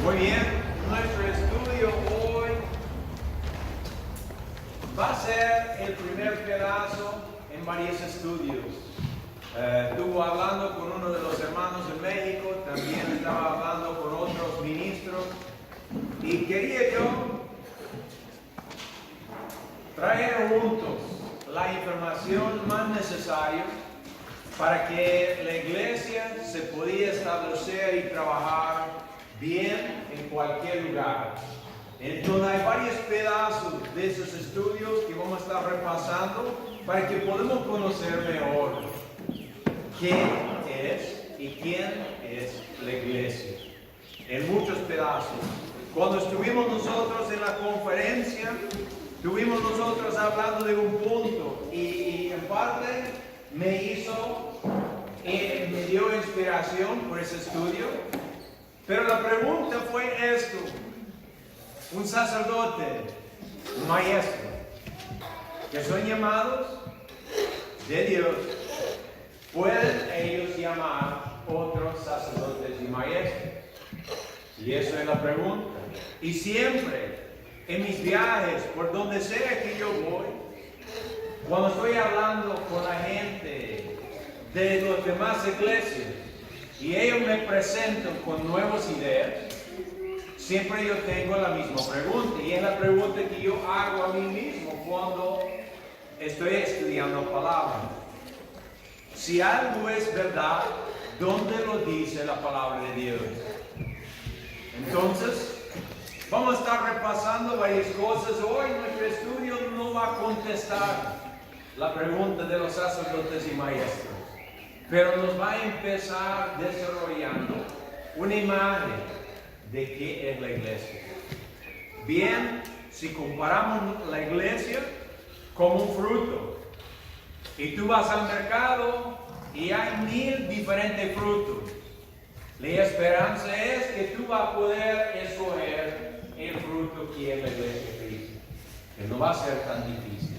Muy bien, nuestro estudio hoy va a ser el primer pedazo en varios estudios. Estuve hablando con uno de los hermanos en México, también estaba hablando con otros ministros y quería yo traer juntos la información más necesaria para que la iglesia se pudiera establecer y trabajar bien en cualquier lugar. Entonces hay varios pedazos de esos estudios que vamos a estar repasando para que podamos conocer mejor qué es y quién es la iglesia. En muchos pedazos. Cuando estuvimos nosotros en la conferencia, estuvimos nosotros hablando de un punto y en parte me dio inspiración por ese estudio. Pero la pregunta fue esto: un sacerdote, un maestro, que son llamados de Dios, ¿pueden ellos llamar otros sacerdotes y maestros? Y eso es la pregunta. Y siempre, en mis viajes, por donde sea que yo voy, cuando estoy hablando con la gente de las demás iglesias, y ellos me presentan con nuevas ideas, siempre yo tengo la misma pregunta, y es la pregunta que yo hago a mí mismo cuando estoy estudiando palabra. Si algo es verdad, ¿dónde lo dice la palabra de Dios? Entonces, vamos a estar repasando varias cosas. Hoy nuestro estudio no va a contestar la pregunta de los sacerdotes y maestros, pero nos va a empezar desarrollando una imagen de qué es la iglesia. Bien, si comparamos la iglesia como un fruto, y tú vas al mercado y hay 1000 diferentes frutos, la esperanza es que tú vas a poder escoger el fruto que es la iglesia de Cristo, que no va a ser tan difícil.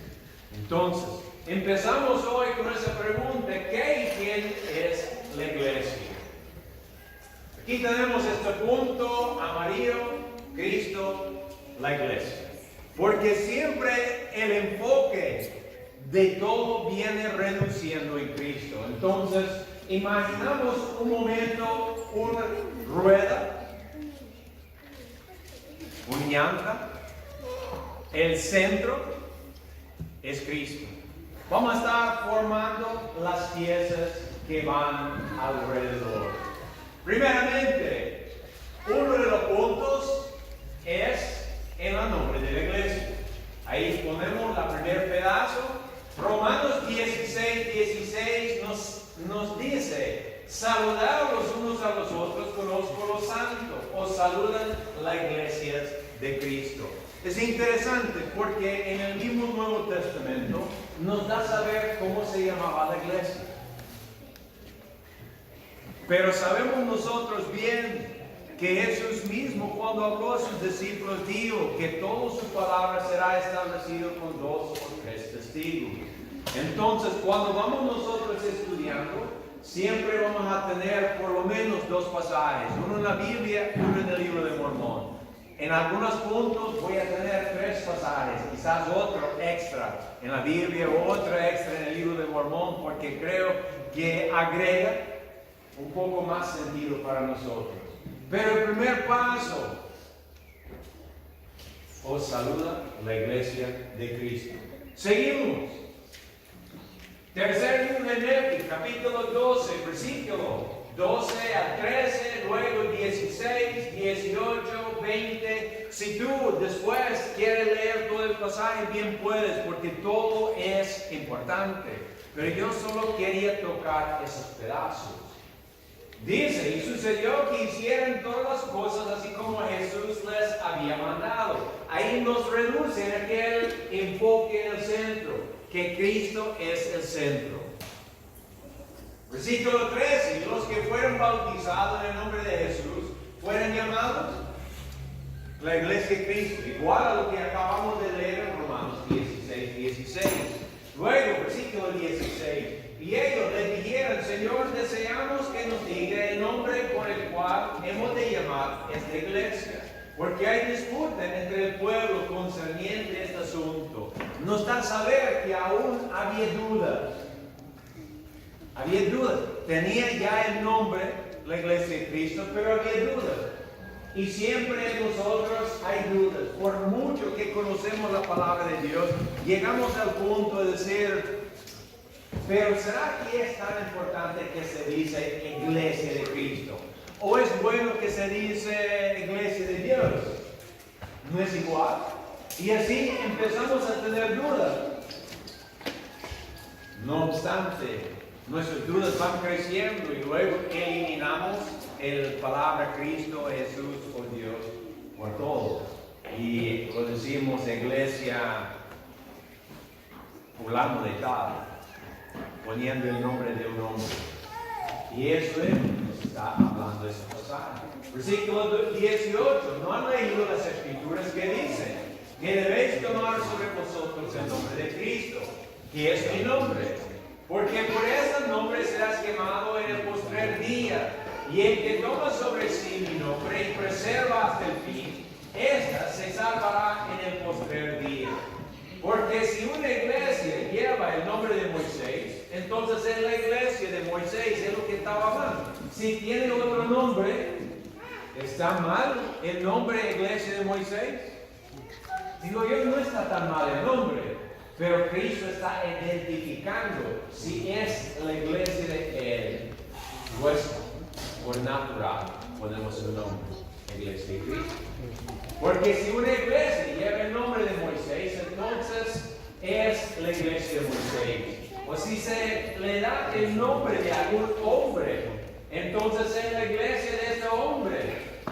Entonces, empezamos hoy con esa pregunta: ¿qué y quién es la iglesia? Aquí tenemos este punto amarillo: Cristo, la iglesia. Porque siempre el enfoque de todo viene reduciendo en Cristo. Entonces, imaginamos un momento una rueda, un llanta, el centro es Cristo. Vamos a estar formando las piezas que van alrededor. Primeramente, uno de los puntos es en el nombre de la iglesia. Ahí ponemos el primer pedazo. Romanos 16 nos dice: saludad los unos a los otros con ósculo santo. Os saludan las iglesias de Cristo. Es interesante porque en el mismo Nuevo Testamento nos da a saber cómo se llamaba la iglesia. Pero sabemos nosotros bien que Jesús mismo, cuando habló a sus discípulos, dijo que toda su palabra será establecida con 2 o 3 testigos. Entonces, cuando vamos nosotros estudiando, siempre vamos a tener por lo menos 2 pasajes, uno en la Biblia y uno en el libro de Mormón. En algunos puntos voy a tener 3 pasajes, quizás otro extra en la Biblia o otro extra en el libro de Mormón, porque creo que agrega un poco más sentido para nosotros. Pero el primer paso: os saluda la iglesia de Cristo. Seguimos. Tercer libro de Nefi, capítulo 12, versículo 12 al 13, luego 16, 18, 20. Si tú después quieres leer todo el pasaje, bien puedes, porque todo es importante. Pero yo solo quería tocar esos pedazos. Dice: y sucedió que hicieron todas las cosas así como Jesús les había mandado. Ahí nos reduce en aquel enfoque en el centro, que Cristo es el centro. Versículo 13: y los que fueron bautizados en el nombre de Jesús fueron llamados la iglesia de Cristo, igual a lo que acabamos de leer en Romanos 16. Luego, versículo 16: y ellos le dijeron: Señor, deseamos que nos diga el nombre por el cual cual hemos de llamar esta iglesia. Porque hay disputa entre el pueblo concerniente a este asunto. Nos da a saber que aún había dudas. Había dudas. Tenía ya el nombre, la iglesia de Cristo, pero había dudas. Y siempre en nosotros hay dudas. Por mucho que conocemos la palabra de Dios, llegamos al punto de decir, pero ¿será que es tan importante que se dice iglesia de Cristo? ¿O es bueno que se dice iglesia de Dios? ¿No es igual? Y así empezamos a tener dudas. No obstante, nuestras dudas van creciendo y luego eliminamos la palabra Cristo, Jesús o Dios por todo. Y lo decimos iglesia fulano de tal, poniendo el nombre de un hombre. Y eso es lo que nos está hablando este pasaje. Versículo 18, ¿no han leído las escrituras que dicen que debéis tomar sobre vosotros el nombre de Cristo, que es mi nombre? Porque por ese nombre serás quemado en el postrer día, y el que toma sobre sí mi nombre y preserva hasta el fin, ésta se salvará en el postrer día. Porque si una iglesia lleva el nombre de Moisés, entonces es la iglesia de Moisés, es lo que estaba mal. Si tiene otro nombre, ¿está mal el nombre iglesia de Moisés? Digo yo, no está tan mal el nombre, pero Cristo está identificando si es la iglesia de Él, pues por natural ponemos el nombre, iglesia de Cristo. Porque si una iglesia lleva el nombre de Moisés, entonces es la iglesia de Moisés. O si se le da el nombre de algún hombre, entonces es la iglesia de este hombre.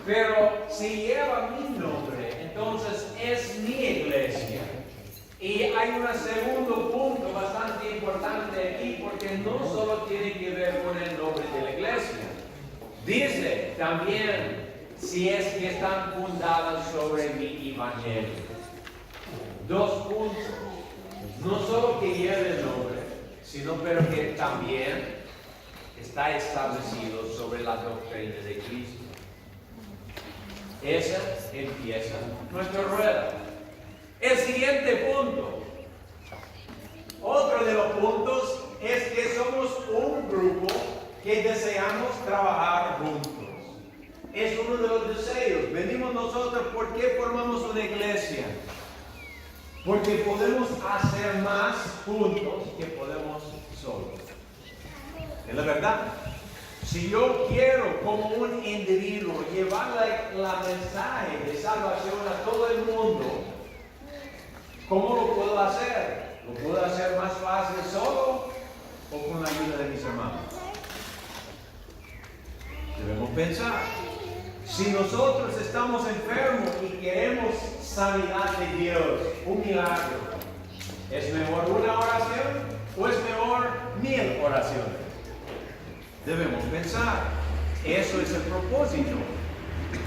Pero si lleva mi nombre, entonces es mi iglesia. Y hay un segundo punto bastante importante aquí, porque no solo tiene que ver con el nombre de la iglesia. Dice también si es que están fundadas sobre mi evangelio. Dos puntos. No solo que lleve el nombre, sino pero que también está establecido sobre la doctrina de Cristo. Esa empieza nuestra rueda. El siguiente punto. Otro de los puntos es que somos un grupo que deseamos trabajar juntos. Es uno de los deseos. Venimos nosotros, ¿por qué formamos una iglesia? Porque podemos hacer más juntos que podemos solos. Es la verdad. Si yo quiero como un individuo llevar la mensaje de salvación a todo el mundo, ¿cómo lo puedo hacer? ¿Lo puedo hacer más fácil solo o con la ayuda de mis hermanos? Debemos pensar. Si nosotros estamos enfermos y queremos sanidad de Dios, un milagro, ¿es mejor una oración o es mejor 1000 oraciones? Debemos pensar. Eso es el propósito.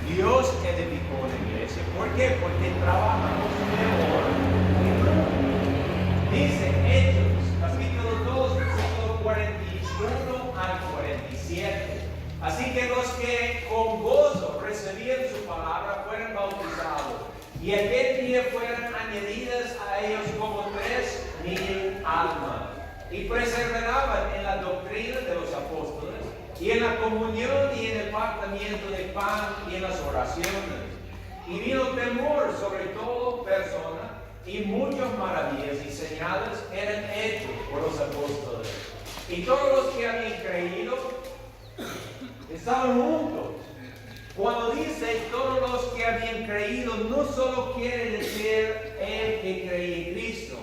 Dios edificó una iglesia. ¿Por qué? Porque trabajamos mejor. Dice Hechos, capítulo 2, versículo 41 al 47. Así que los que con gozo recibían su palabra fueron bautizados. Y aquel día fueron añadidas a ellos como 3000 almas. Y perseveraban en la doctrina de los apóstoles, y en la comunión y en el partimiento de pan y en las oraciones. Y vino temor sobre todo persona, y muchas maravillas y señales eran hechos por los apóstoles. Y todos los que habían creído estaban juntos. Cuando dice todos los que habían creído, no solo quiere decir el que creía en Cristo,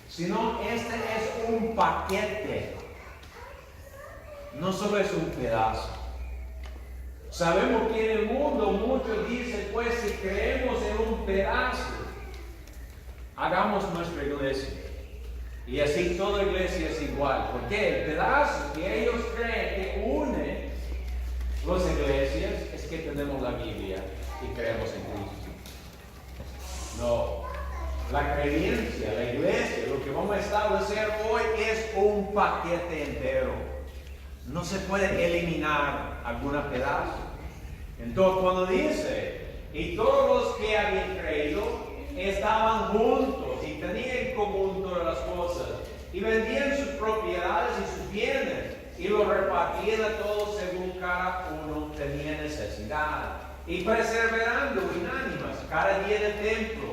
sino este es un paquete. No solo es un pedazo. Sabemos que en el mundo muchos dicen, pues si creemos en un pedazo, hagamos nuestra iglesia. Y así toda iglesia es igual. Porque el pedazo que ellos creen que une las iglesias es que tenemos la Biblia y creemos en Cristo. No. La creencia, la iglesia, lo que vamos a establecer hoy es un paquete entero. No se puede eliminar algún pedazo. Entonces cuando dice, y todos los que habían creído estaban juntos y tenían en común todas las cosas, y vendían sus propiedades y sus bienes, y los repartían a todos según cada uno tenía necesidad, y perseverando unánimes cada día en el templo,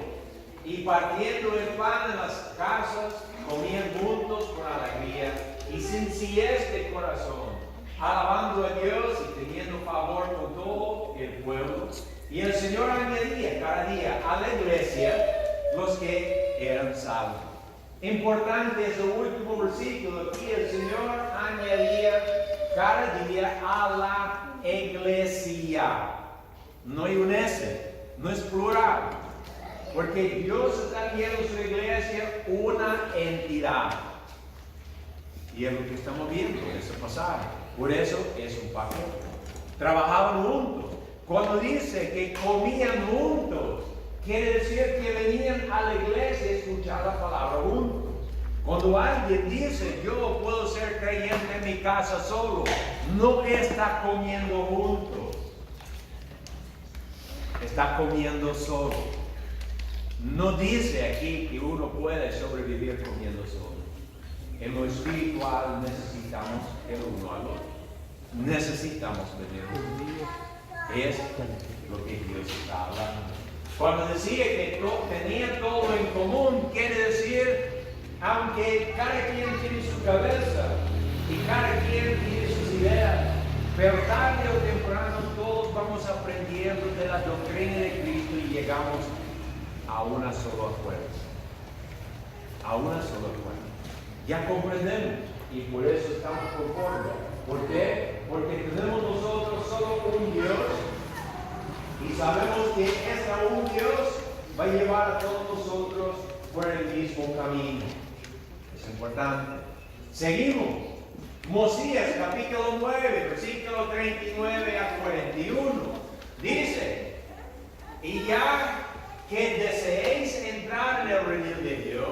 y partiendo el pan en las casas, comían juntos con alegría y sencillez de corazón, alabando a Dios y teniendo favor con todo el pueblo. Y el Señor añadía cada día a la iglesia los que eran salvos. Importante es el último versículo aquí. El Señor añadía cada día a la iglesia. No hay un S, no es plural. Porque Dios está viendo su iglesia una entidad. Y es lo que estamos viendo en ese pasaje. Por eso es un paquete. Trabajaban juntos. Cuando dice que comían juntos, quiere decir que venían a la iglesia a escuchar la palabra juntos. Cuando alguien dice, yo puedo ser creyente en mi casa solo, no está comiendo juntos. Está comiendo solo. No dice aquí que uno puede sobrevivir comiendo solo. En lo espiritual necesitamos el uno al otro. Necesitamos venir juntos. Es lo que Dios está hablando. Cuando decía que tenía todo en común, quiere decir, aunque cada quien tiene su cabeza y cada quien tiene sus ideas, pero tarde o temprano todos vamos aprendiendo de la doctrina de Cristo y llegamos a una sola fuerza. A una sola fuerza. Ya comprendemos y por eso estamos conformes. ¿Por qué? Porque tenemos nosotros solo un Dios y sabemos que ese un Dios va a llevar a todos nosotros por el mismo camino. Es importante. Seguimos. Mosías capítulo 9, versículo 39 a 41. Dice, y ya que deseéis entrar en el reino de Dios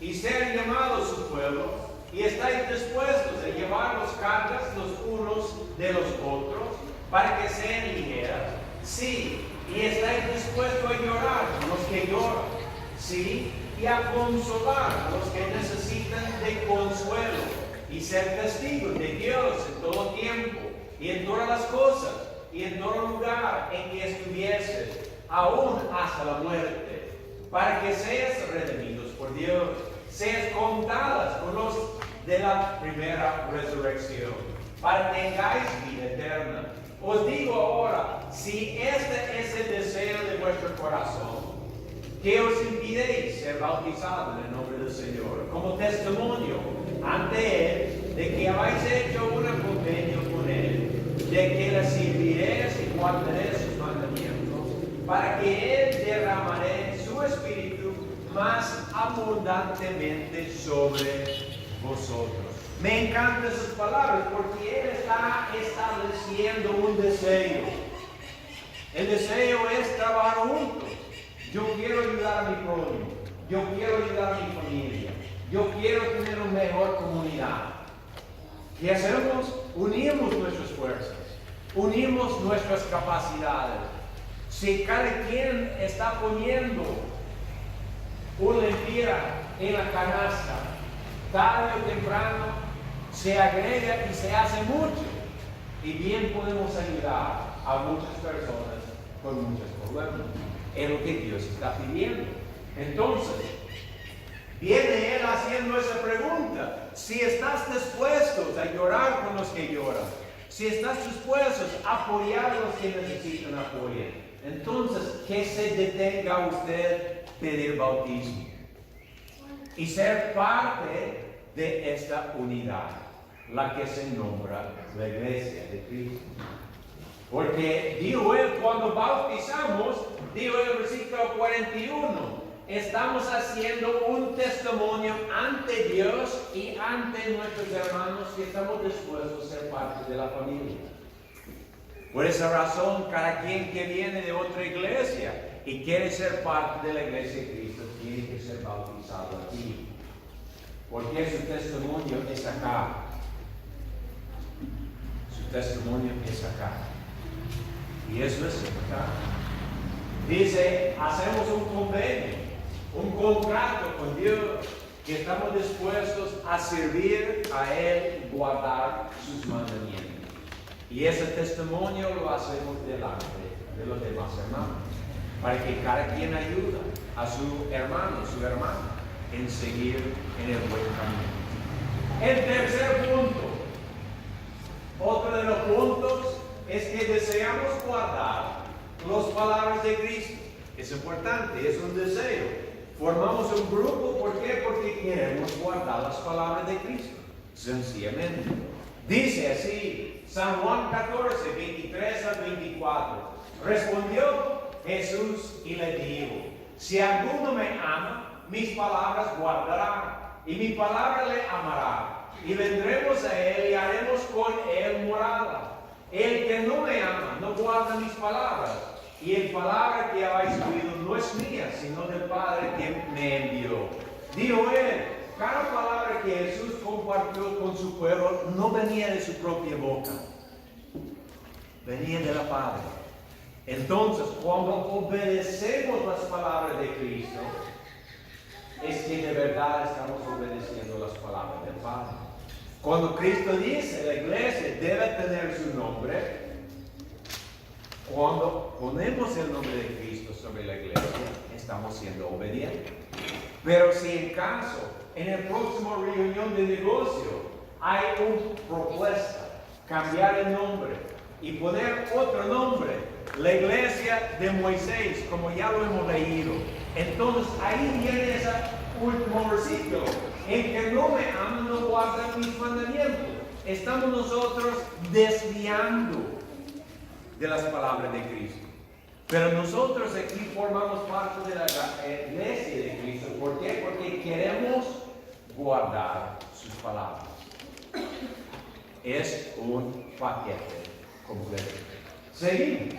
y ser llamados su pueblo, y estáis dispuestos a llevar las cargas los unos de los otros para que sean ligeras. Sí, y estáis dispuestos a llorar con los que lloran. Sí, y a consolar a los que necesitan de consuelo. Y ser testigos de Dios en todo tiempo, y en todas las cosas, y en todo lugar en que estuvieses, aún hasta la muerte, para que seas redimidos por Dios, seas contadas con los de la primera resurrección, para que tengáis vida eterna. Os digo ahora, si este es el deseo de vuestro corazón, que os impidéis ser bautizados en el nombre del Señor, como testimonio ante Él, de que habéis hecho un convenio con Él, de que le serviréis y guardaréis sus mandamientos, para que Él derramaré su Espíritu más abundantemente sobre vosotros. Me encantan esas palabras porque Él está estableciendo un deseo. El deseo es trabajar juntos. Yo quiero ayudar a mi prójimo. Yo quiero ayudar a mi familia. Yo quiero tener una mejor comunidad. ¿Qué hacemos? Unimos nuestras fuerzas. Unimos nuestras capacidades. Si cada quien está poniendo una lempira en la canasta, tarde o temprano se agrega y se hace mucho. Y bien podemos ayudar a muchas personas con muchos problemas. Es lo que Dios está pidiendo. Entonces, viene Él haciendo esa pregunta. Si estás dispuestos a llorar con los que lloran, si estás dispuestos a apoyar a los que necesitan apoyo, entonces que se detenga usted pedir bautismo y ser parte de esta unidad, la que se nombra la Iglesia de Cristo. Porque dijo Él, cuando bautizamos, dijo el versículo 41, estamos haciendo un testimonio ante Dios y ante nuestros hermanos que estamos dispuestos a ser parte de la familia. Por esa razón, cada quien que viene de otra iglesia y quiere ser parte de la Iglesia de Cristo tiene que ser bautizado aquí. Porque su testimonio es acá. Su testimonio es acá. Y eso es ser pecado. Dice, hacemos un convenio, un contrato con Dios, que estamos dispuestos a servir a Él, guardar sus mandamientos. Y ese testimonio lo hacemos delante de los demás hermanos, para que cada quien ayude a su hermano, su hermana, en seguir en el buen camino. El tercer punto, otro de los puntos, es que deseamos guardar las palabras de Cristo. Es importante, es un deseo. Formamos un grupo, ¿por qué? Porque queremos guardar las palabras de Cristo, sencillamente. Dice así, San Juan 14, 23 al 24. Respondió Jesús y le dijo, si alguno me ama, mis palabras guardará, y mi palabra le amará, y vendremos a él y haremos con él morada. El que no me ama, no guarda mis palabras, y el palabra que habéis oído no es mía, sino del Padre que me envió. Dijo él, cada palabra que Jesús compartió con su pueblo no venía de su propia boca, venía de la Padre. Entonces, cuando obedecemos las palabras de Cristo, es que de verdad estamos obedeciendo las palabras del Padre. Cuando Cristo dice, la iglesia debe tener su nombre, cuando ponemos el nombre de Cristo sobre la iglesia, estamos siendo obedientes. Pero si en caso, en el próximo reunión de negocio, hay una propuesta, cambiar el nombre y poner otro nombre, la iglesia de Moisés, como ya lo hemos leído, entonces ahí viene ese último versículo, en que no me aman, no guardan mis mandamientos. Estamos nosotros desviando de las palabras de Cristo. Pero nosotros aquí formamos parte de la iglesia de Cristo. ¿Por qué? Porque queremos guardar sus palabras. Es un paquete completo. Seguimos.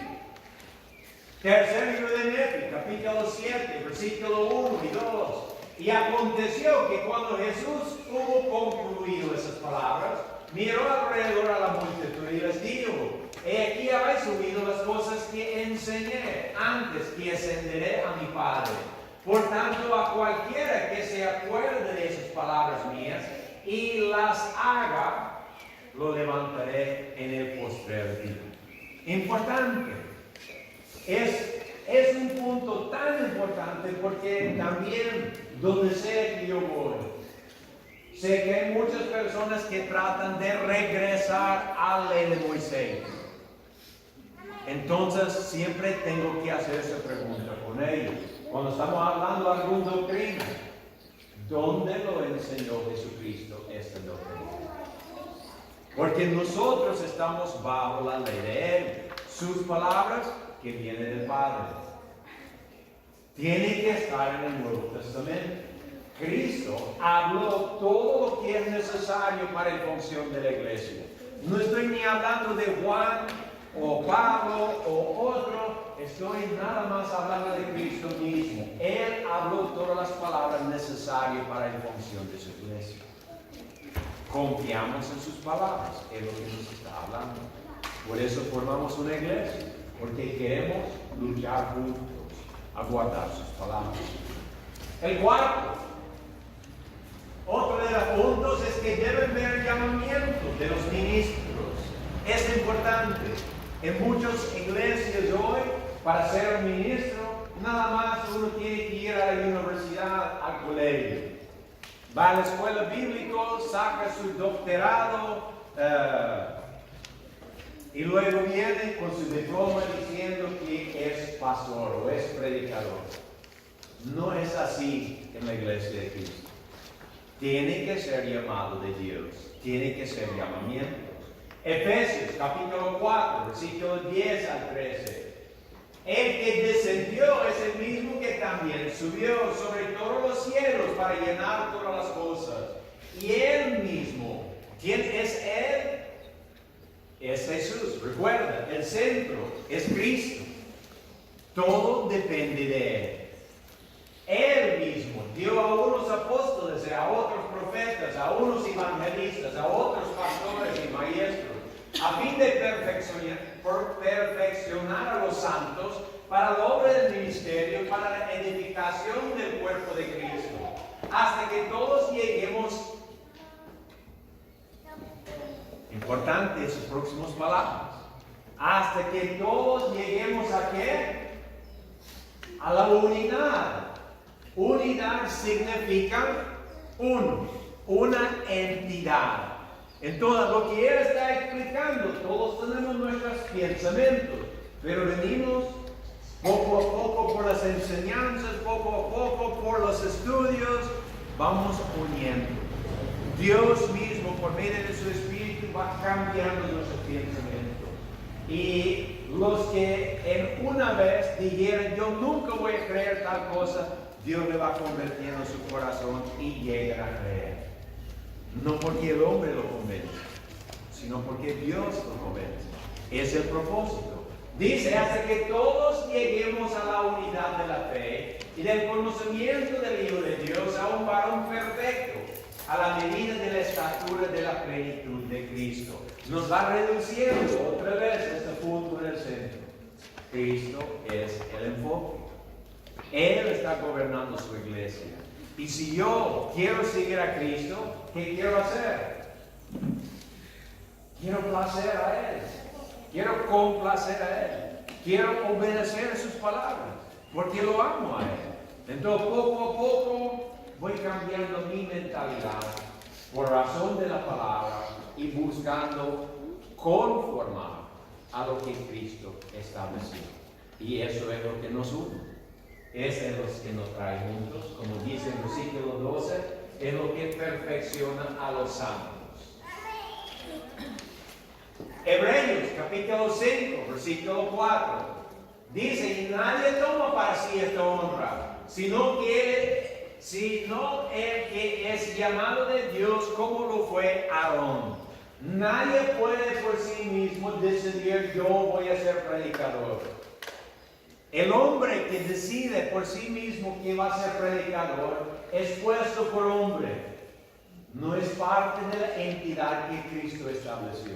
Tercer libro de Nefi, capítulo 7, versículo 1 y 2. Y aconteció que cuando Jesús hubo concluido esas palabras, miró alrededor a la multitud y les dijo, he aquí habéis oído las cosas que enseñé antes que ascenderé a mi Padre. Por tanto, a cualquiera que se acuerde de esas palabras mías y las haga, lo levantaré en el postrer día. Importante. Es un punto tan importante porque también donde sea que yo voy, sé que hay muchas personas que tratan de regresar a la ley de Moisés. Entonces siempre tengo que hacer esa pregunta con ellos. Cuando estamos hablando de alguna doctrina, ¿dónde lo enseñó Jesucristo esta doctrina? Porque nosotros estamos bajo la ley de Él. Sus palabras que vienen del Padre tienen que estar en el Nuevo Testamento. Cristo habló todo lo que es necesario para la función de la iglesia. No estoy ni hablando de Juan o Pablo o otro, estoy nada más hablando de Cristo mismo. Él habló todas las palabras necesarias para la función de su iglesia. Confiamos en sus palabras, es lo que nos está hablando. Por eso formamos una iglesia, porque queremos luchar juntos a guardar sus palabras. El cuarto, otro de los puntos es que deben ver llamamiento de los ministros. Es importante. En muchas iglesias hoy, para ser un ministro, nada más uno tiene que ir a la universidad, al colegio. Va a la escuela bíblica, saca su doctorado y luego viene con su diploma diciendo que es pastor o es predicador. No es así en la iglesia de Cristo. Tiene que ser llamado de Dios, tiene que ser llamamiento. Efesios capítulo 4, versículo 10 al 13. El que descendió es el mismo que también subió sobre todos los cielos para llenar todas las cosas. Y Él mismo, ¿quién es Él? Es Jesús. Recuerda, el centro es Cristo. Todo depende de Él. Él mismo dio a unos apóstoles, a otros profetas, a unos evangelistas, a otros pastores y maestros, a fin de perfeccionar a los santos para la obra del ministerio, para la edificación del cuerpo de Cristo, hasta que todos lleguemos. Importante esas próximas palabras. Hasta que todos lleguemos a ¿qué? A la unidad. Unidad significa uno, una entidad. Entonces, lo que él está explicando, todos tenemos nuestros pensamientos, pero venimos poco a poco por las enseñanzas, poco a poco por los estudios, vamos uniendo. Dios mismo, por medio de su Espíritu, va cambiando nuestro pensamiento. Y los que en una vez dijeron, yo nunca voy a creer tal cosa, Dios le va convirtiendo en su corazón y llegan a creer. No porque el hombre lo convence, sino porque Dios lo convence. Es el propósito. Dice, hasta que todos lleguemos a la unidad de la fe y del conocimiento del Hijo de Dios, a un varón perfecto, a la medida de la estatura de la plenitud de Cristo. Nos va reduciendo otra vez este punto en el centro. Cristo es el enfoque. Él está gobernando su iglesia. Y si yo quiero seguir a Cristo, ¿qué quiero hacer? Quiero placer a Él. Quiero complacer a Él. Quiero obedecer a sus palabras. Porque lo amo a Él. Entonces, poco a poco, voy cambiando mi mentalidad por razón de la palabra y buscando conformar a lo que Cristo estableció. Y eso es lo que nos une. Ese es lo que nos trae juntos, como dice el versículo 12, es lo que perfecciona a los santos. Hebreos capítulo 5, versículo 4, dice, y nadie toma para sí esta honra, sino el que es llamado de Dios como lo fue Aarón. Nadie puede por sí mismo decidir, yo voy a ser predicador. El hombre que decide por sí mismo que va a ser predicador es puesto por hombre. No es parte de la entidad que Cristo estableció.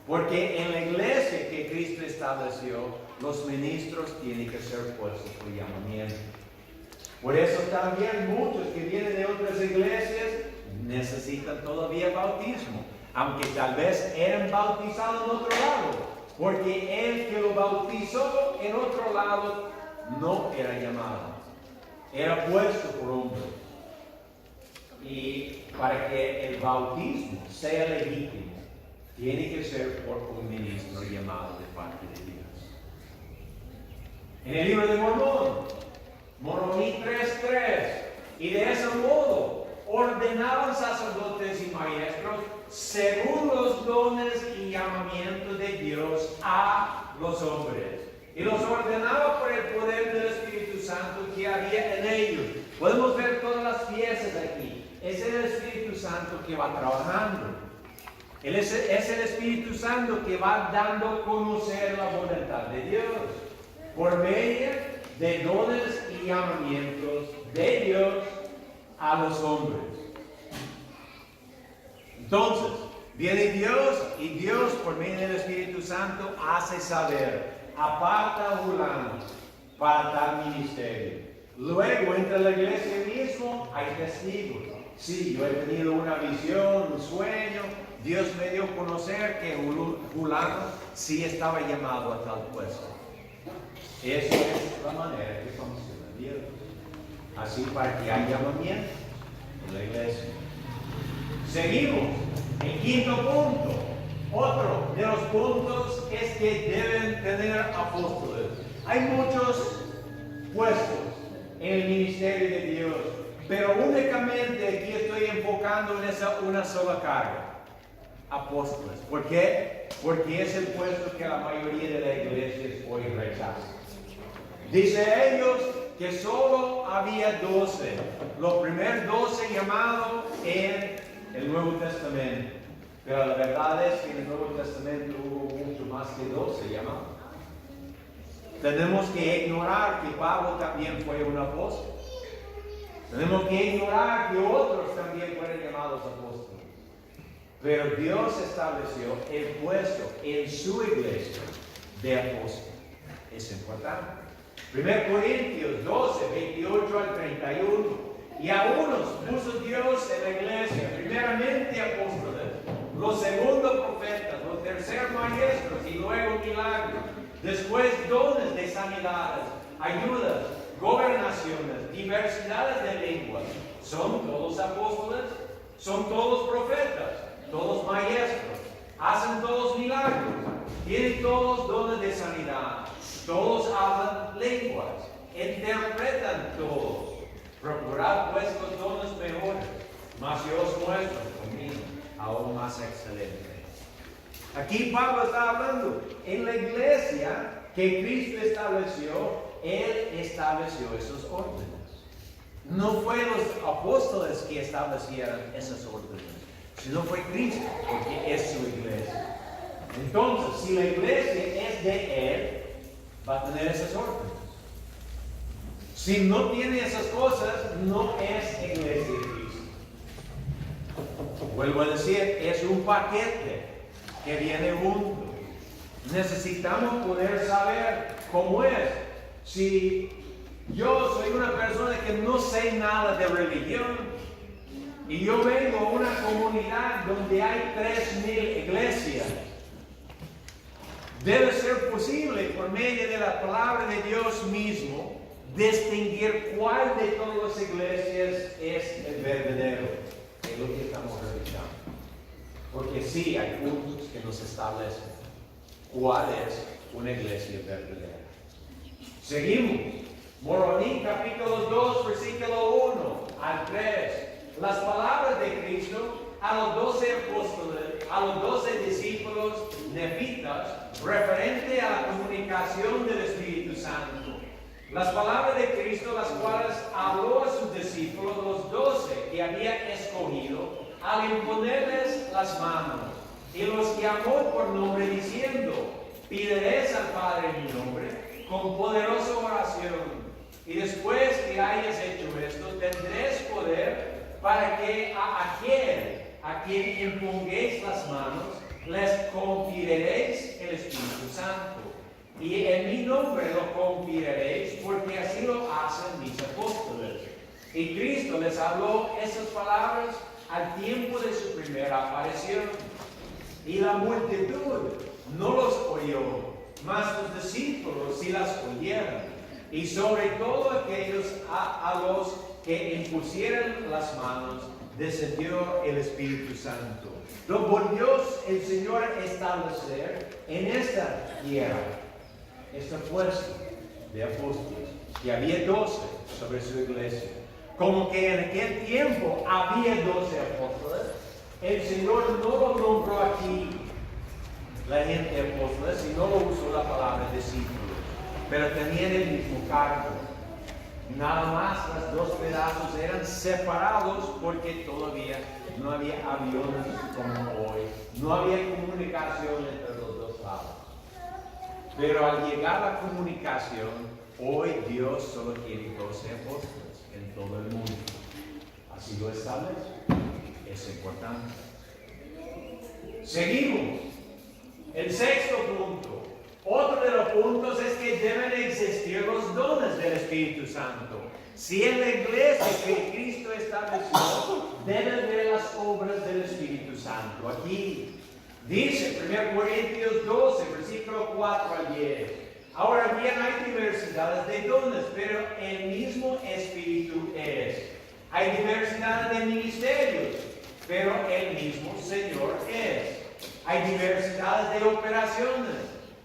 Porque en la iglesia que Cristo estableció, los ministros tienen que ser puestos por llamamiento. Por eso también muchos que vienen de otras iglesias necesitan todavía bautismo. Aunque tal vez eran bautizados en otro lado. Porque el que lo bautizó en otro lado no era llamado, era puesto por hombre. Y para que el bautismo sea legítimo, tiene que ser por un ministro llamado de parte de Dios. En el libro de Mormón, Mormoní 3:3, y de ese modo ordenaban sacerdotes y maestros según los dones y llamamientos de Dios a los hombres. Y los ordenaba por el poder del Espíritu Santo que había en ellos. Podemos ver todas las piezas aquí. Es el Espíritu Santo que va trabajando. Es el Espíritu Santo que va dando a conocer la voluntad de Dios. Por medio de dones y llamamientos de Dios a los hombres. Entonces, viene Dios y Dios por medio del Espíritu Santo hace saber, aparta a fulano para tal ministerio. Luego, entre la iglesia mismo hay testigos. Sí, yo he tenido una visión, un sueño. Dios me dio a conocer que fulano sí estaba llamado a tal puesto. Esa es la manera que funciona Dios. Así para que haya llamamiento en la iglesia. Seguimos. El quinto punto. Otro de los puntos es que deben tener apóstoles. Hay muchos puestos en el ministerio de Dios, pero únicamente aquí estoy enfocando en esa una sola carga. Apóstoles. ¿Por qué? Porque es el puesto que la mayoría de la iglesia hoy rechaza. Dice ellos que solo había 12. Los primeros 12 llamados en el Nuevo Testamento. Pero la verdad es que en el Nuevo Testamento hubo mucho más que 12 llamados. Tenemos que ignorar que Pablo también fue un apóstol. Tenemos que ignorar que otros también fueron llamados apóstoles. Pero Dios estableció el puesto en su iglesia de apóstol. Es importante. 1 Corintios 12, 28 al 31. Y a unos puso Dios en la iglesia, primeramente apóstoles, los segundos profetas, los terceros maestros y luego milagros. Después dones de sanidades, ayudas, gobernaciones, diversidades de lenguas. ¿Son todos apóstoles? ¿Son todos profetas? ¿Todos maestros? ¿Hacen todos milagros? ¿Tienen todos dones de sanidad? ¿Todos hablan lenguas? ¿Interpretan todos? Procurad vuestros dones mejores, mas yo os muestro conmigo aún más excelente. Aquí Pablo está hablando en la iglesia que Cristo estableció. Él estableció esos órdenes. No fue los apóstoles que establecieron esas órdenes, sino fue Cristo, porque es su iglesia. Entonces, si la iglesia es de Él, va a tener esas órdenes. Si no tiene esas cosas, no es iglesia de Cristo. Vuelvo a decir, es un paquete que viene junto. Necesitamos poder saber cómo es. Si yo soy una persona que no sé nada de religión y yo vengo a una comunidad donde hay 3,000 iglesias, debe ser posible por medio de la palabra de Dios mismo distinguir cuál de todas las iglesias es el verdadero, es lo que estamos realizando. Porque sí hay puntos que nos establecen cuál es una iglesia verdadera. Seguimos. Moroni capítulo 2, versículo 1 al 3. Las palabras de Cristo a los 12 apóstoles, a los 12 discípulos nefitas, referente a la comunicación del Espíritu Santo. Las palabras de Cristo, las cuales habló a sus discípulos, los 12 que había escogido, al imponerles las manos, y los que llamó por nombre diciendo: pediréis al Padre en mi nombre, con poderosa oración. Y después que hayas hecho esto, tendréis poder para que a aquel a quien impongáis las manos, les confideréis el Espíritu Santo. Y en mi nombre lo confideréis, porque así lo hacen mis apóstoles. Y Cristo les habló esas palabras al tiempo de su primera aparición. Y la multitud no los oyó, mas los discípulos sí las oyeron. Y sobre todo aquellos a los que impusieron las manos, descendió el Espíritu Santo. Lo volvió el Señor a establecer en esta tierra, esta fuerza de apóstoles, que había 12 sobre su iglesia. Como que en aquel tiempo había 12 apóstoles, el Señor no lo nombró aquí la gente apóstoles, sino lo usó la palabra discípulos, pero tenían el mismo cargo. Nada más los 2 pedazos eran separados porque todavía no había aviones como hoy, no había comunicación entre los 2 lados. Pero al llegar la comunicación, hoy Dios solo tiene 12 apóstoles en todo el mundo. Así lo establece. Es importante. Seguimos. El 6º punto. Otro de los puntos es que deben existir los dones del Espíritu Santo. Si en la iglesia que Cristo estableció, deben ver las obras del Espíritu Santo. Aquí dice 1 Corintios 12, versículo 4 al 10. Ahora bien, hay diversidades de dones, pero el mismo Espíritu es. Hay diversidad de ministerios, pero el mismo Señor es. Hay diversidades de operaciones,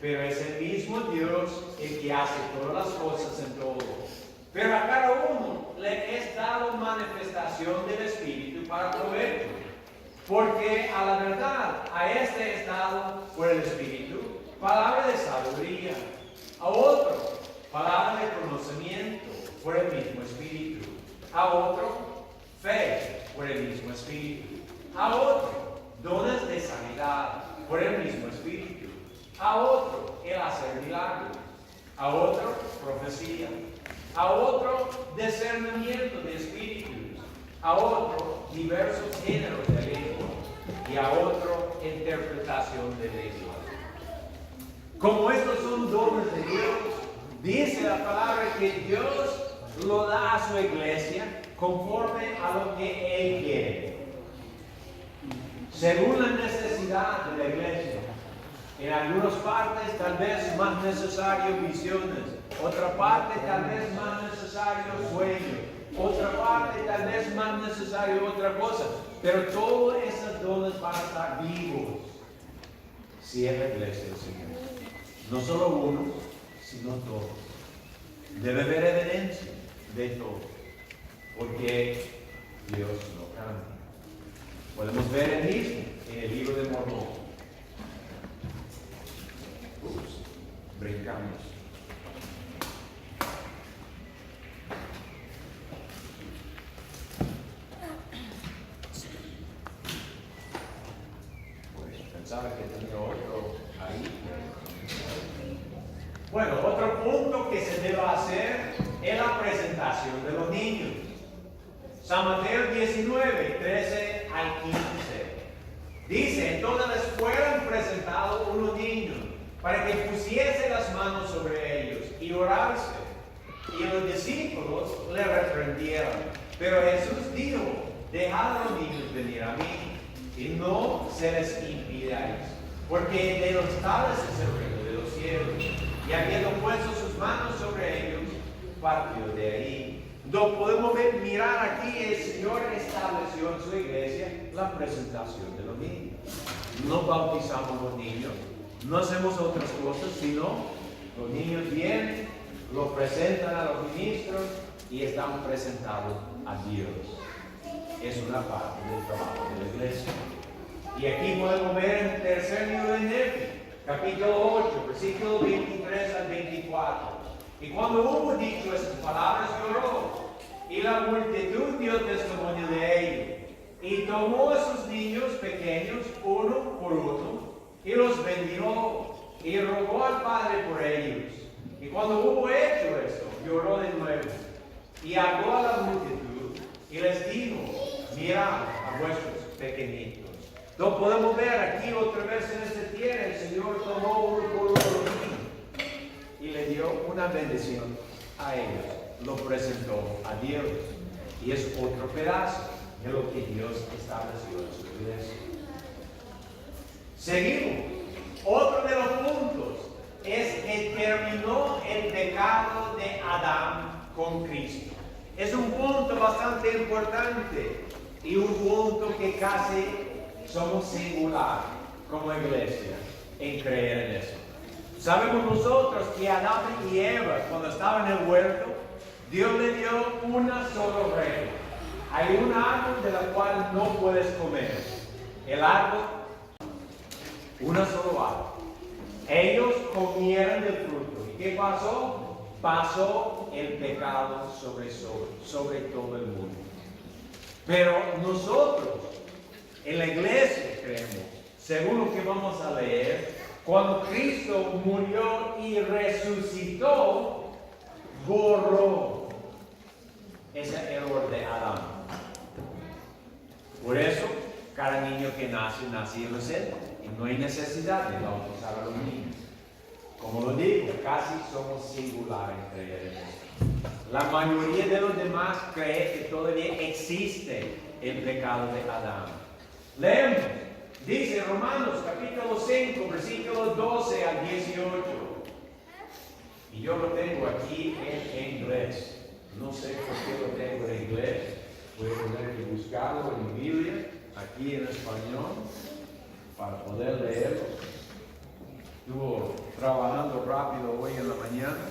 pero es el mismo Dios el que hace todas las cosas en todo. Pero a cada uno le es dado manifestación del Espíritu para provecho. Porque a la verdad, a este es dado por el Espíritu palabra de sabiduría, a otro palabra de conocimiento por el mismo Espíritu, a otro fe por el mismo Espíritu, a otro dones de sanidad por el mismo Espíritu, a otro el hacer milagros, a otro profecía, a otro discernimiento de espíritus, a otro diversos géneros de lengua y a otro interpretación de lengua. Como estos son dones de Dios, dice la palabra que Dios lo da a su iglesia conforme a lo que Él quiere, según la necesidad de la iglesia. En algunas partes tal vez más necesario visiones, otra parte tal vez más necesario sueños, otra parte tal vez más necesario otra cosa, pero todos esos dones van a estar vivos si es la iglesia del Señor. No solo uno, sino todos. Debe haber evidencia de todo, porque Dios no cambia. Podemos ver el mismo en el libro de Mormón. Brincamos. Pues pensaba que tenía otro ahí. Bueno, otro punto que se debe hacer es la presentación de los niños. San Mateo 19, 13 al 15. Dice, entonces les fueron presentados unos niños para que pusiese las manos sobre ellos y orase. Y los discípulos le reprendieron. Pero Jesús dijo, dejad a los niños venir a mí y no se les impidáis, porque de los tales es el reino de los cielos. Y habiendo puesto sus manos sobre ellos, partió de ahí. No podemos mirar aquí, el Señor estableció en su iglesia la presentación de los niños. No bautizamos los niños, no hacemos otras cosas, sino los niños vienen, lo presentan a los ministros y están presentados a Dios. Es una parte del trabajo de la iglesia. Y aquí podemos ver en el tercer libro de Nefi, capítulo 8, versículo 23 al 24. Y cuando hubo dicho estas palabras, lloró, y la multitud dio testimonio de ello. Y tomó a sus niños pequeños, uno por uno, y los bendijo, y rogó al Padre por ellos. Y cuando hubo hecho esto, lloró de nuevo, y habló a la multitud, y les dijo, mirad a vuestros pequeñitos. Lo podemos ver aquí otra vez en este tierra, el Señor tomó uno por uno los niños, y le dio una bendición a ellos, lo presentó a Dios, y es otro pedazo de lo que Dios estableció en su iglesia. Seguimos. Otro de los puntos es que terminó el pecado de Adán con Cristo. Es un punto bastante importante y un punto que casi somos singular como iglesia en creer en eso. Sabemos nosotros que Adán y Eva, cuando estaban en el huerto, Dios le dio una sola regla. Hay un árbol de la cual no puedes comer. El árbol, una sola árbol. Ellos comieron del fruto. ¿Y qué pasó? Pasó el pecado sobre todo el mundo. Pero nosotros, en la iglesia, creemos, según lo que vamos a leer, cuando Cristo murió y resucitó, borró ese error de Adán. Por eso, cada niño que nace inocente y no hay necesidad de bautizar a los niños. Como lo digo, casi somos singulares en creer en esto. La mayoría de los demás cree que todavía existe el pecado de Adán. Leemos, dice Romanos capítulo 5, versículos 12 al 18. Y yo lo tengo aquí en inglés. No sé por qué lo tengo en inglés. Voy a tener que buscarlo en mi Biblia, aquí en español, para poder leerlo. Estuvo trabajando rápido hoy en la mañana.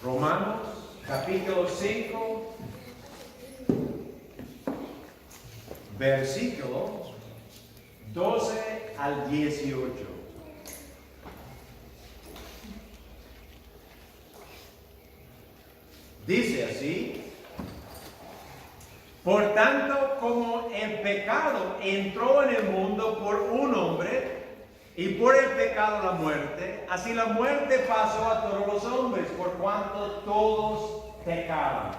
Romanos, capítulo 5, versículo 12 al 18. Dice así: por tanto, como el pecado entró en el mundo por un hombre, y por el pecado la muerte, así la muerte pasó a todos los hombres, por cuanto todos pecaron.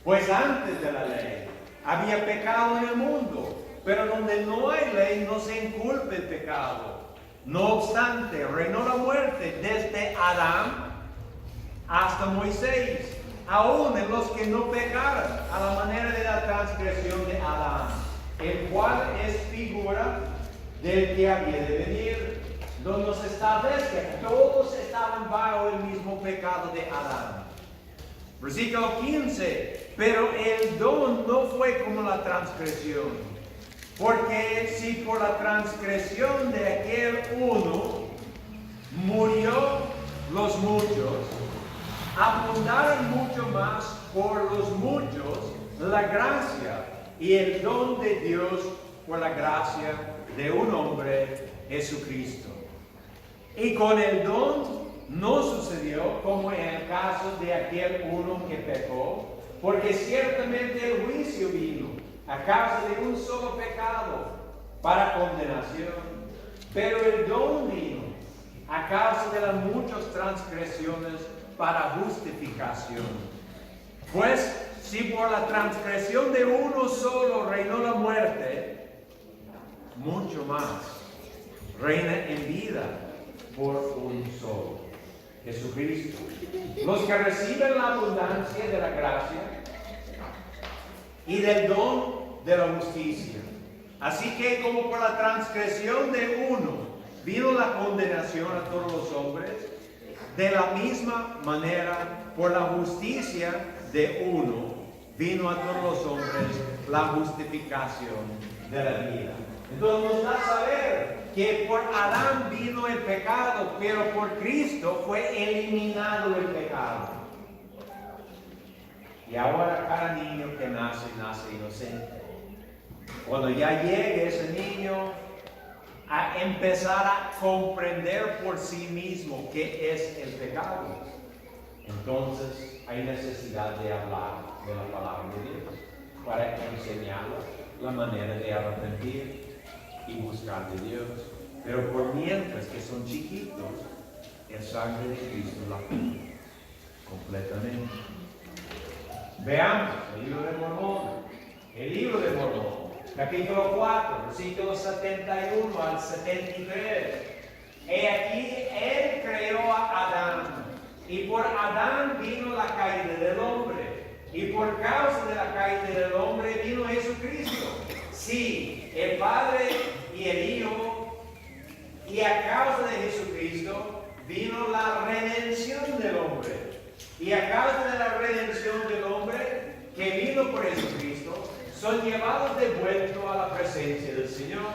Pues antes de la ley había pecado en el mundo, pero donde no hay ley no se inculpa el pecado. No obstante, reinó la muerte desde Adán hasta Moisés, aún en los que no pecaron, a la manera de la transgresión de Adán, el cual es figura del que había de venir, donde nos establece que todos estaban bajo el mismo pecado de Adán. Versículo 15, pero el don no fue como la transgresión, porque si por la transgresión de aquel uno murió los muchos, abundaron mucho más por los muchos la gracia y el don de Dios por la gracia de un hombre, Jesucristo. Y con el don no sucedió como en el caso de aquel uno que pecó, porque ciertamente el juicio vino a causa de un solo pecado para condenación, pero el don vino a causa de las muchas transgresiones para justificación. Pues si por la transgresión de uno solo reinó la muerte, mucho más reina en vida por un solo, Jesucristo, los que reciben la abundancia de la gracia y del don de la justicia. Así que como por la transgresión de uno vino la condenación a todos los hombres, de la misma manera por la justicia de uno vino a todos los hombres la justificación de la vida. Entonces nos da a saber que por Adán vino el pecado, pero por Cristo fue eliminado el pecado. Y ahora cada niño que nace inocente. Cuando ya llegue ese niño a empezar a comprender por sí mismo qué es el pecado, entonces hay necesidad de hablar de la palabra de Dios para enseñarle la manera de arrepentir y buscar de Dios. Pero por mientras que son chiquitos, el sangre de Cristo la cubre completamente. Veamos el libro de Mormón. El libro de Mormón, capítulo 4, versículos 71 al 73. He aquí, él creó a Adán, y por Adán vino la caída del hombre, y por causa de la caída del hombre vino Jesucristo. Sí, el Padre y el Hijo, y a causa de Jesucristo vino la redención del hombre. Y a causa de la redención del hombre que vino por Jesucristo, son llevados de vuelta a la presencia del Señor.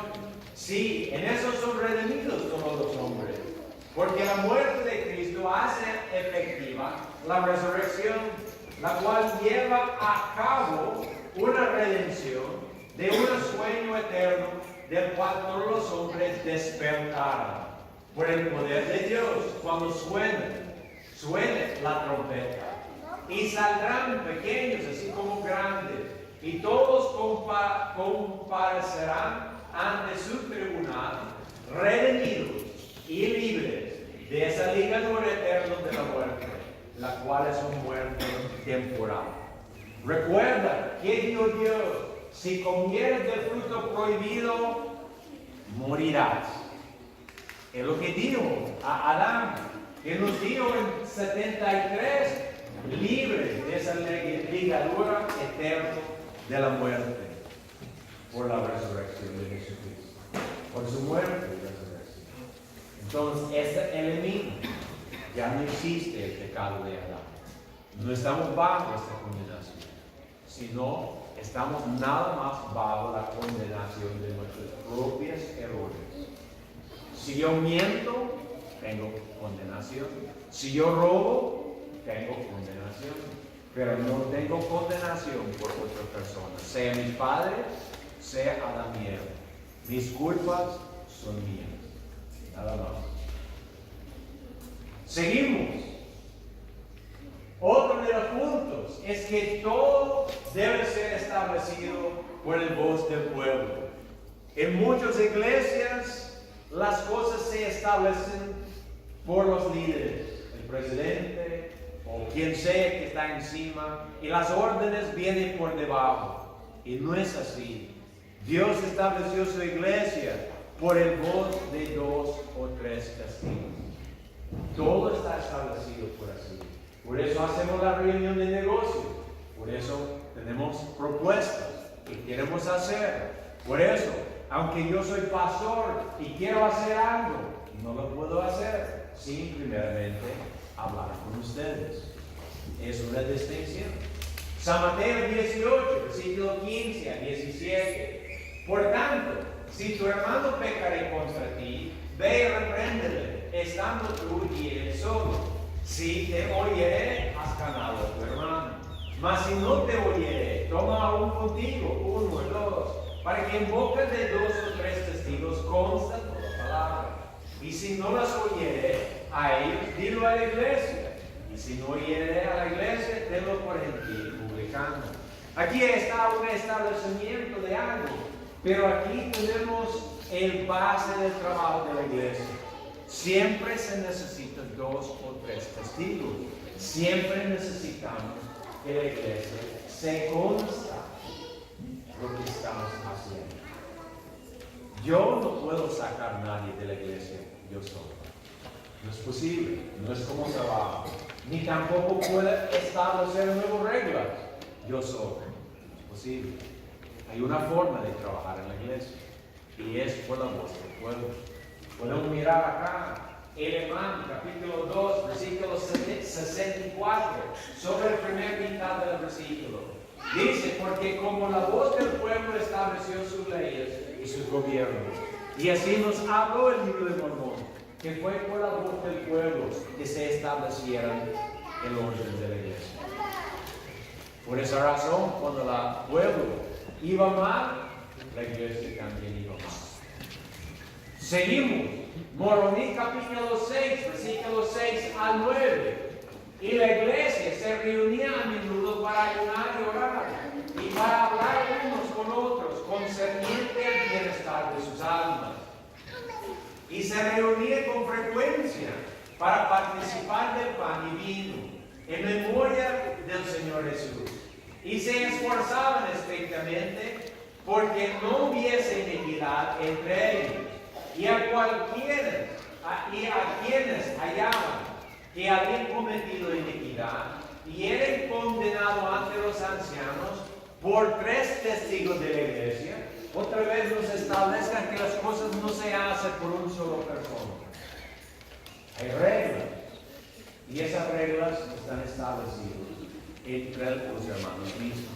Sí, en eso son redimidos todos los hombres, porque la muerte de Cristo hace efectiva la resurrección, la cual lleva a cabo una redención de un sueño eterno del cual todos los hombres despertaron por el poder de Dios cuando suene la trompeta. Y saldrán pequeños así como grandes, y todos comparecerán ante su tribunal, redimidos y libres de esa ligadura eterna de la muerte, la cual es una muerte temporal. Recuerda que dijo Dios: si comieres del fruto prohibido, morirás. Es lo que dijo a Adán, que nos dijo en 73, libres de esa ligadura eterna de la muerte, por la resurrección de Jesucristo, por su muerte y resurrección. Entonces, ese elimina, ya no existe el pecado de Adán. No estamos bajo esta condenación, sino estamos nada más bajo la condenación de nuestros propios errores. Si yo miento, tengo condenación. Si yo robo, tengo condenación. Pero no tengo condenación por otra persona, sea mis padres, sea Adán y Eva. Mis culpas son mías. Nada más. Seguimos. Otro de los puntos es que todo debe ser establecido por el voz del pueblo. En muchas iglesias las cosas se establecen por los líderes, el presidente o quien sea que está encima, y las órdenes vienen por debajo. Y no es así. Dios estableció su iglesia por el voz de 2 o 3 testigos. Todo está establecido por así. Por eso hacemos la reunión de negocios. Por eso tenemos propuestas que queremos hacer. Por eso, aunque yo soy pastor y quiero hacer algo, no lo puedo hacer sin primeramente hablar con ustedes. Es una distinción. San Mateo 18, versículo 15 a 17. Por tanto, si tu hermano pecare contra ti, ve y repréndele, estando tú y él solo. Si te oyere, has ganado a tu hermano. Mas si no te oyere, toma aún contigo, 1 o 2, para que en boca de 2 o 3 testigos consta toda palabra. Y si no las oyere a ellos, dilo a la iglesia. Y si no oyere a la iglesia, tenlo por gentil publicano. Aquí está un establecimiento de algo, pero aquí tenemos el base del trabajo de la iglesia. Siempre se necesitan 2 o 3 testigos. Siempre necesitamos que la iglesia se consta lo que estamos haciendo. Yo no puedo sacar a nadie de la iglesia yo solo. No es posible, no es como trabajo. Ni tampoco puedo establecer nuevas reglas yo solo. No es posible. Hay una forma de trabajar en la iglesia y es por la voz del pueblo. Podemos mirar acá, Alemán, capítulo 2, versículo 64, sobre el primer mitad del versículo. Dice, porque como la voz del pueblo estableció sus leyes y sus gobiernos, y así nos habló el libro de Mormón, que fue por la voz del pueblo que se establecieron el orden de la iglesia. Por esa razón, cuando el pueblo iba mal, la iglesia también iba mal. Seguimos, Moroni capítulo 6, versículos 6 al 9. Y la iglesia se reunía a menudo para ayunar y orar, y para hablar unos con otros, concerniente al bienestar de sus almas. Y se reunía con frecuencia para participar del pan y vino, en memoria del Señor Jesús. Y se esforzaban estrictamente porque no hubiese iniquidad entre ellos. Y a quienes hallaban que habían cometido iniquidad y eran condenados ante los ancianos por 3 testigos de la iglesia, otra vez nos establezcan que las cosas no se hacen por un solo persona. Hay reglas, y esas reglas están establecidas entre los hermanos mismos.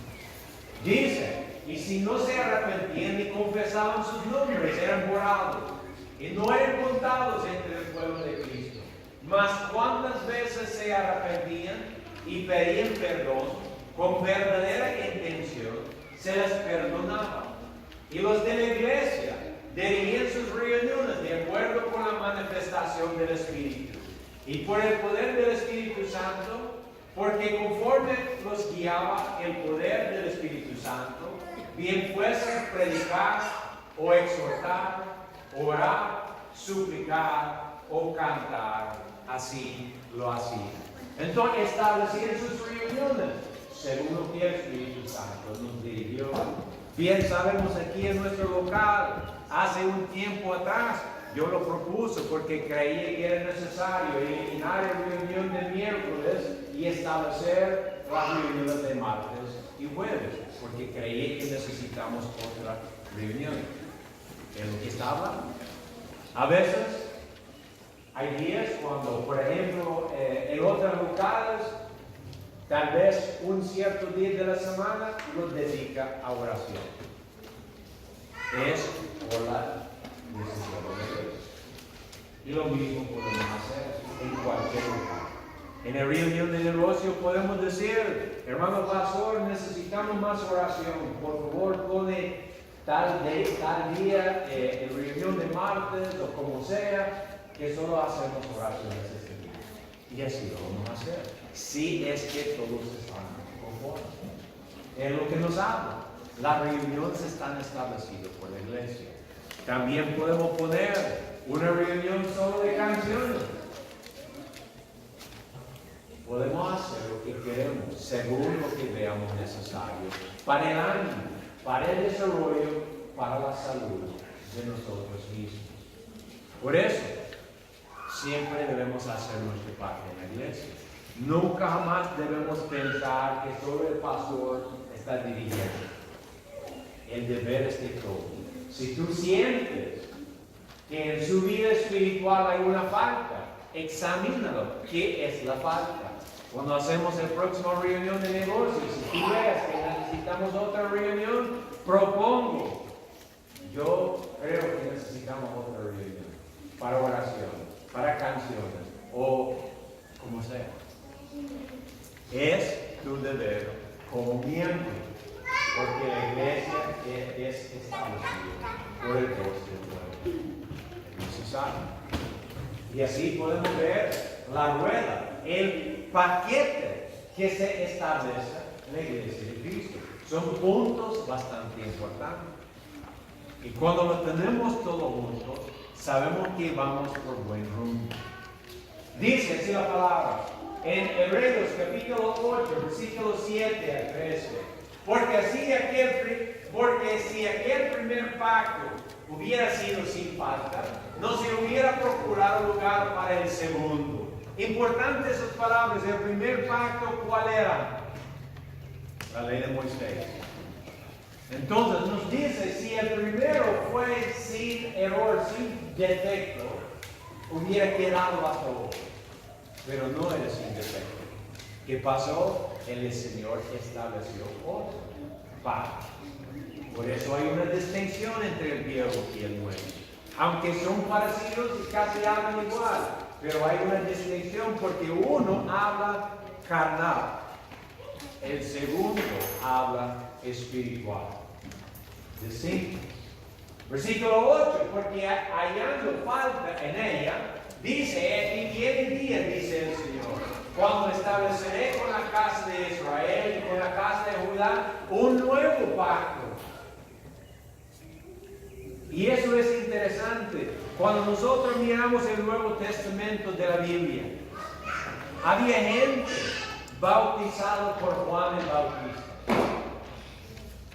Dice, y si no se arrepentían ni confesaban sus nombres, eran borrados y no eran contados entre el pueblo de Cristo. Mas cuántas veces se arrepentían y pedían perdón con verdadera intención, se les perdonaba. Y los de la iglesia dirigían sus reuniones de acuerdo con la manifestación del Espíritu y por el poder del Espíritu Santo, porque conforme los guiaba el poder del Espíritu Santo, bien fuese predicar o exhortar, orar, suplicar o cantar, así lo hacían. Entonces establecían sus reuniones según lo que el Espíritu Santo nos dirigió. Bien sabemos aquí en nuestro local, hace un tiempo atrás, yo lo propuse porque creía que era necesario eliminar la reunión del miércoles y establecer las reuniones de martes y jueves, porque creía que necesitamos otra reunión. ¿Es lo que está hablando? A veces hay días cuando, por ejemplo, en otros locales, tal vez un cierto día de la semana lo dedica a oración. Es por la decisión de Dios. Y lo mismo podemos hacer en cualquier lugar. En la reunión de negocio podemos decir, hermano pastor, necesitamos más oración. Por favor, pone tal día, en reunión de martes o como sea, que solo hacemos oraciones este día. Y así lo vamos a hacer. Si es que todos están conformes. Es lo que nos habla. Las reuniones están establecidas por la iglesia. También podemos poner una reunión solo de canciones. Podemos hacer lo que queremos, según lo que veamos necesario, para el ánimo, para el desarrollo, para la salud de nosotros mismos. Por eso, siempre debemos hacer nuestra parte en la iglesia. Nunca jamás debemos pensar que solo el pastor está dirigiendo. El deber es de todos. Si tú sientes que en su vida espiritual hay una falta, examínalo. ¿Qué es la falta? Cuando hacemos la próxima reunión de negocios, si tú ves que necesitamos otra reunión, propongo. Yo creo que necesitamos otra reunión para oración, para canciones o como sea. Es tu deber como miembro, porque la iglesia es establecida por el Dios del pueblo. No se sabe. Y así podemos ver la rueda, el paquete que se establece en la iglesia de Cristo. Son puntos bastante importantes. Y cuando lo tenemos todo juntos, sabemos que vamos por buen rumbo. Dice así la palabra en Hebreos capítulo 8, versículos 7 al 13. Porque si aquel primer pacto hubiera sido sin falta, no se hubiera procurado lugar para el segundo. Importantes esas palabras. El primer pacto, ¿cuál era? La ley de Moisés. Entonces nos dice, si el primero fue sin error, sin defecto, hubiera quedado hasta hoy. Pero no era sin defecto. ¿Qué pasó? El Señor estableció otro pacto. Por eso hay una distinción entre el viejo y el nuevo. Aunque son parecidos y casi hablan igual, pero hay una distinción porque uno habla carnal, el segundo habla espiritual. Distinto. Versículo 8, porque hallando falta en ella, dice, y viene día, dice el Señor, cuando estableceré con la casa de Israel y con la casa de Judá un nuevo pacto. Y eso es interesante. Cuando nosotros miramos el Nuevo Testamento de la Biblia, había gente bautizada por Juan el Bautista.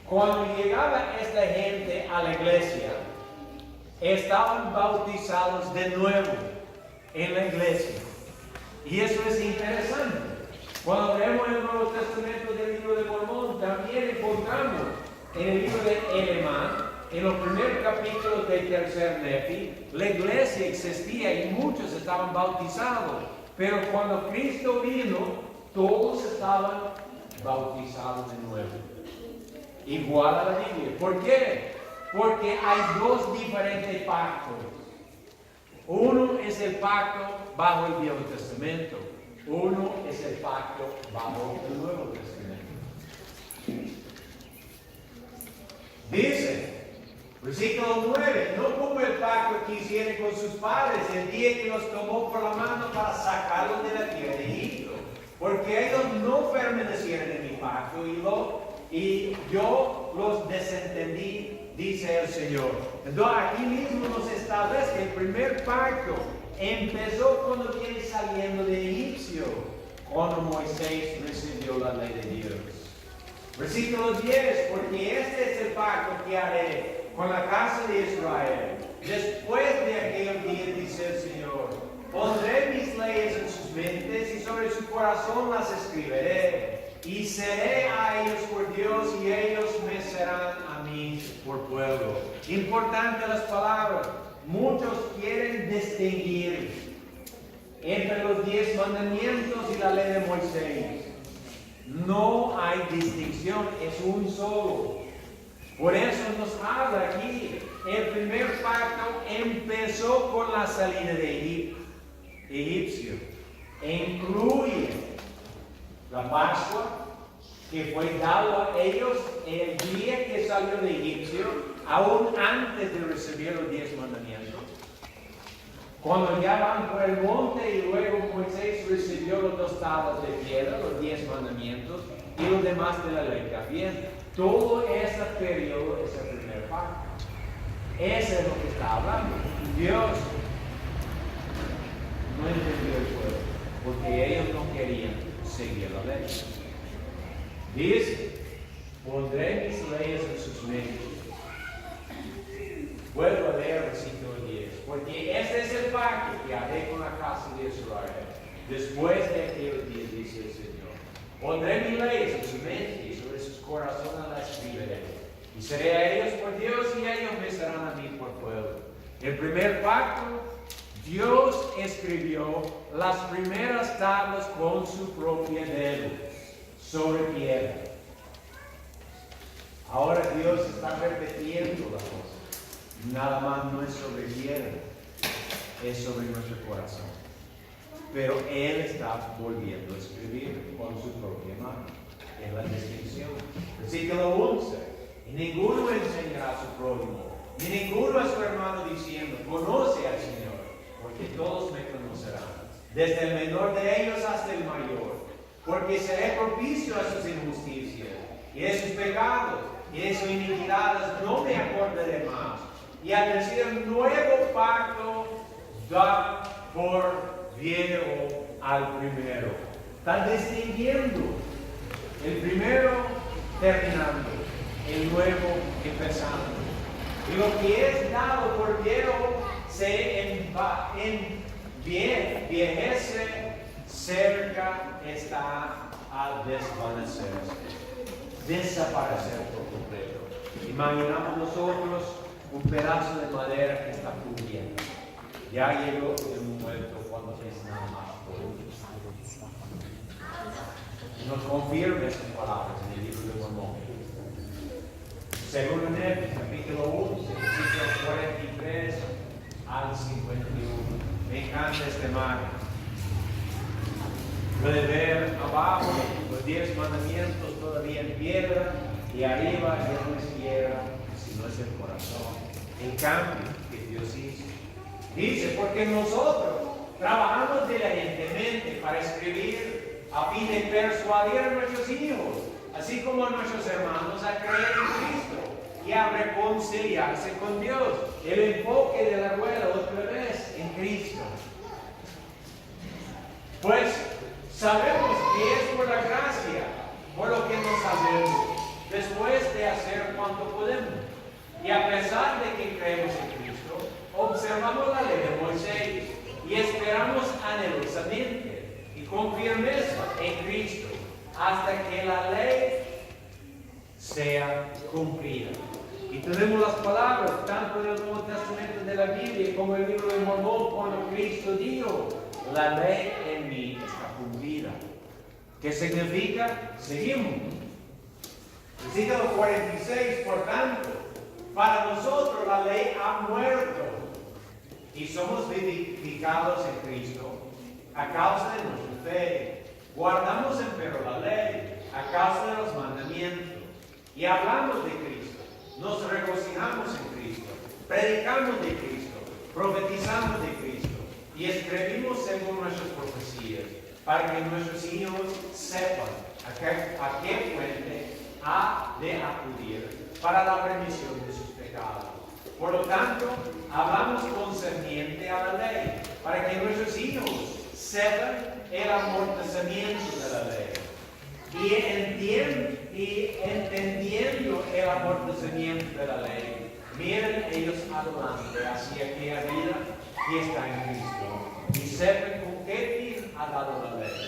Cuando llegaba esta gente a la iglesia, estaban bautizados de nuevo en la iglesia. Y eso es interesante. Cuando leemos el Nuevo Testamento del libro de Mormón, también encontramos en el libro de Elemán, en los primeros capítulos del tercer Nefi, la iglesia existía y muchos estaban bautizados. Pero cuando Cristo vino, todos estaban bautizados de nuevo. Igual a la Biblia. ¿Por qué? Porque hay dos diferentes pactos. Uno es el pacto bajo el Viejo Testamento. Uno es el pacto bajo el Nuevo Testamento. Dice, versículo 9, no como el pacto que hicieron con sus padres el día que los tomó por la mano para sacarlos de la tierra de Egipto. Porque ellos no permanecieron en mi pacto y yo los desentendí, dice el Señor. Entonces aquí mismo nos establece que el primer pacto empezó cuando viene saliendo de Egipcio, cuando Moisés recibió la ley de Dios. Versículo 10, porque este es el pacto que haré con la casa de Israel. Después de aquel día, dice el Señor, pondré mis leyes en sus mentes y sobre su corazón las escribiré. Y seré a ellos por Dios y ellos me serán a mí por pueblo. Importante las palabras. Muchos quieren distinguir entre los 10 mandamientos y la ley de Moisés. No hay distinción, es un solo. Por eso nos habla aquí. El primer pacto empezó con la salida de Egipcio. E incluye la Pascua, que fue dado a ellos el día que salió de Egipcio, aún antes de recibir los 10 mandamientos. Cuando ya van por el monte y luego Moisés recibió los 2 tablas de piedra, los 10 mandamientos y los demás de la ley también. Todo ese periodo es el primer pacto. Ese es lo que está hablando. Dios no entendió el pueblo porque ellos no querían seguir la ley. Dice, pondré mis leyes en sus mentes. Vuelvo a leer versículo 10. Porque este es el pacto que haré con la casa de Israel. Después de aquel día, dice el Señor, pondré mis leyes en su mente y sobre sus corazones las escribiré. Y seré a ellos por Dios y ellos me serán a mí por pueblo. El primer pacto, Dios escribió las primeras tablas con su propia dedo sobre piedra. Ahora Dios está repitiendo la cosa. Nada más no es sobre piedra, es sobre nuestro corazón. Pero Él está volviendo a escribir con su propia mano. Es la distinción. Versículo 11. Y ninguno enseñará a su prójimo, ni ninguno a su hermano diciendo, conoce al Señor, porque todos me conocerán, desde el menor de ellos hasta el mayor, porque seré propicio a sus injusticias, y de sus pecados, y de sus iniquidades no me acordaré más. Y al decir un nuevo pacto, da por viejo al primero. Están distinguiendo el primero terminando, el nuevo empezando. Y lo que es dado por viejo se envejece, cerca está a desvanecerse, desaparecer por completo. Imaginamos nosotros un pedazo de madera que está pudriendo. Ya llegó el momento cuando es nada más polvo. Nos confirma estas palabras en el libro de Mormón. Segundo Nehemías, capítulo 11, versículos 43 al 51. Me encanta este mapa. Puede ver abajo los 10 mandamientos todavía en piedra y arriba ya no es piedra, sino es el corazón. El cambio que Dios hizo. Dice, porque nosotros trabajamos diligentemente para escribir a fin de persuadir a nuestros hijos, así como a nuestros hermanos, a creer en Cristo y a reconciliarse con Dios. El enfoque de la rueda otra vez en Cristo. Pues sabemos que es por la gracia, por lo que nos hacemos, después de hacer cuanto podemos. Y a pesar de que creemos en Cristo, observamos la ley de Moisés y esperamos anhelosamente y con firmeza en Cristo hasta que la ley sea cumplida. Y tenemos las palabras tanto del Nuevo Testamento de la Biblia como el libro de Mormón cuando Cristo dijo, la ley en mí está cumplida. ¿Qué significa? Seguimos. Versículo 46, por tanto, para nosotros la ley ha muerto y somos vivificados en Cristo a causa de nuestra fe. Guardamos empero la ley a causa de los mandamientos y hablamos de Cristo. Nos regocijamos en Cristo, predicamos de Cristo, profetizamos de Cristo y escribimos según nuestras profecías para que nuestros hijos sepan a qué fuente ha de acudir para la remisión de sus pecados. Por lo tanto, hablamos concerniente a la ley, para que nuestros hijos sepan el amortizamiento de la ley. Y entendiendo el amortizamiento de la ley, miren ellos adelante hacia aquella vida que está en Cristo, y sepan con qué fin ha dado la ley.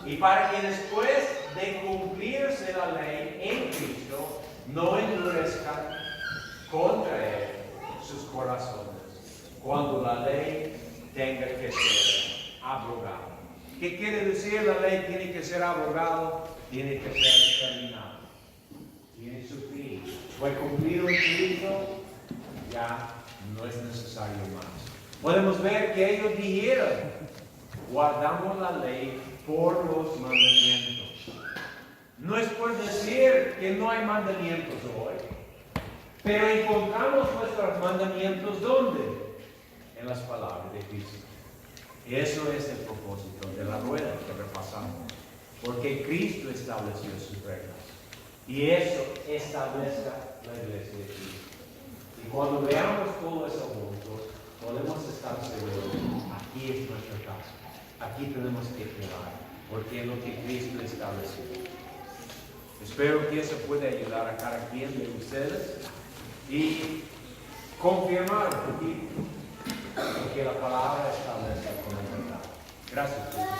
Y para que después de cumplirse la ley en Cristo, no endurezcan contra Él sus corazones, cuando la ley tenga que ser abrogada. ¿Qué quiere decir la ley tiene que ser abrogada? Tiene que ser terminada. Tiene su fin. Fue cumplido en Cristo, ya no es necesario más. Podemos ver que ellos dijeron, guardamos la ley por los mandamientos. No es por decir que no hay mandamientos hoy, pero encontramos nuestros mandamientos ¿dónde? En las palabras de Cristo. Eso es el propósito de la rueda que repasamos, porque Cristo estableció sus reglas y eso establece la iglesia de Cristo. Y cuando veamos todo eso juntos, podemos estar seguros, aquí es nuestra casa, aquí tenemos que quedar, porque es lo que Cristo estableció. Espero que eso pueda ayudar a cada quien de ustedes y confirmar un poquito, porque la palabra establece con la verdad. Gracias.